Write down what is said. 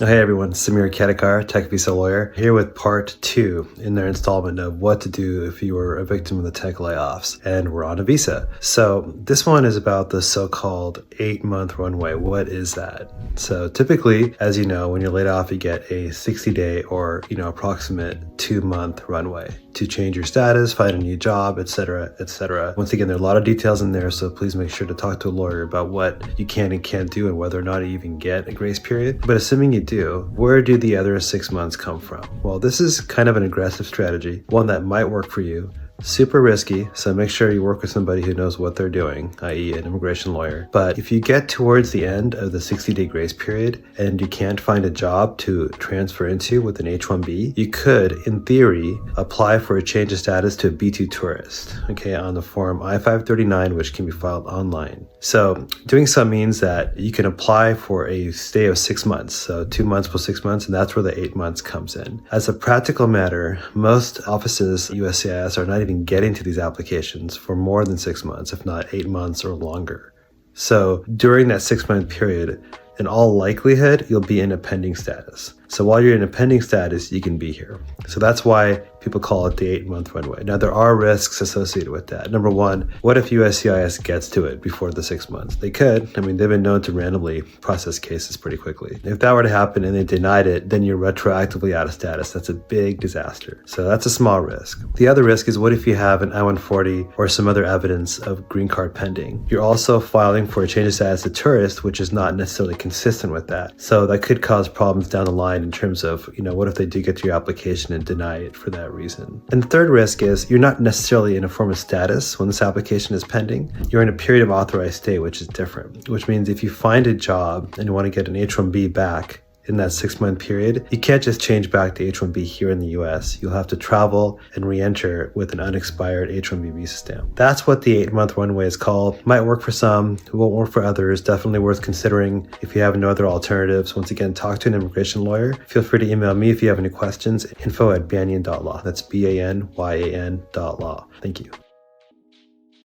Hey everyone, Samir Khedekar, Tech Visa Lawyer, here with part 2 in their installment of what to do if you were a victim of the tech layoffs and were on a visa. So this one is about the so-called 8-month runway. What is that? So typically, as you know, when you're laid off, you get a 60-day or approximate 2-month runway to change your status, find a new job, etc., etc. Once again, there are a lot of details in there, so please make sure to talk to a lawyer about what you can and can't do and whether or not you even get a grace period. But assuming you do, where do the other 6 months come from? Well, this is kind of an aggressive strategy, one that might work for you. Super risky, so make sure you work with somebody who knows what they're doing, i.e. an immigration lawyer. But if you get towards the end of the 60-day grace period and you can't find a job to transfer into with an H-1B, you could, in theory, apply for a change of status to a B2 tourist, okay, on the form I-539, which can be filed online. So doing so means that you can apply for a stay of 6 months, so 2 months plus 6 months, and that's where the 8 months comes in. As a practical matter, most offices, USCIS, are not even getting to these applications for more than 6 months, if not 8 months or longer. So during that 6-month period, in all likelihood, you'll be in a pending status. So while you're in a pending status, you can be here. So that's why people call it the 8-month runway. Now, there are risks associated with that. Number one, what if USCIS gets to it before the 6 months? They could. I mean, they've been known to randomly process cases pretty quickly. If that were to happen and they denied it, then you're retroactively out of status. That's a big disaster. So that's a small risk. The other risk is what if you have an I-140 or some other evidence of green card pending? You're also filing for a change of status to tourist, which is not necessarily consistent with that. So that could cause problems down the line in terms of, what if they do get to your application and deny it for that reason? And the third risk is you're not necessarily in a form of status when this application is pending. You're in a period of authorized stay, which is different, which means if you find a job and you want to get an H-1B back in that 6-month period, you can't just change back to H-1B here in the US. You'll have to travel and re-enter with an unexpired H-1B visa stamp. That's what the 8-month runway is called. Might work for some, won't work for others. Definitely worth considering if you have no other alternatives. Once again, talk to an immigration lawyer. Feel free to email me if you have any questions. info@banyan.law. That's BANYAN.law. Thank you.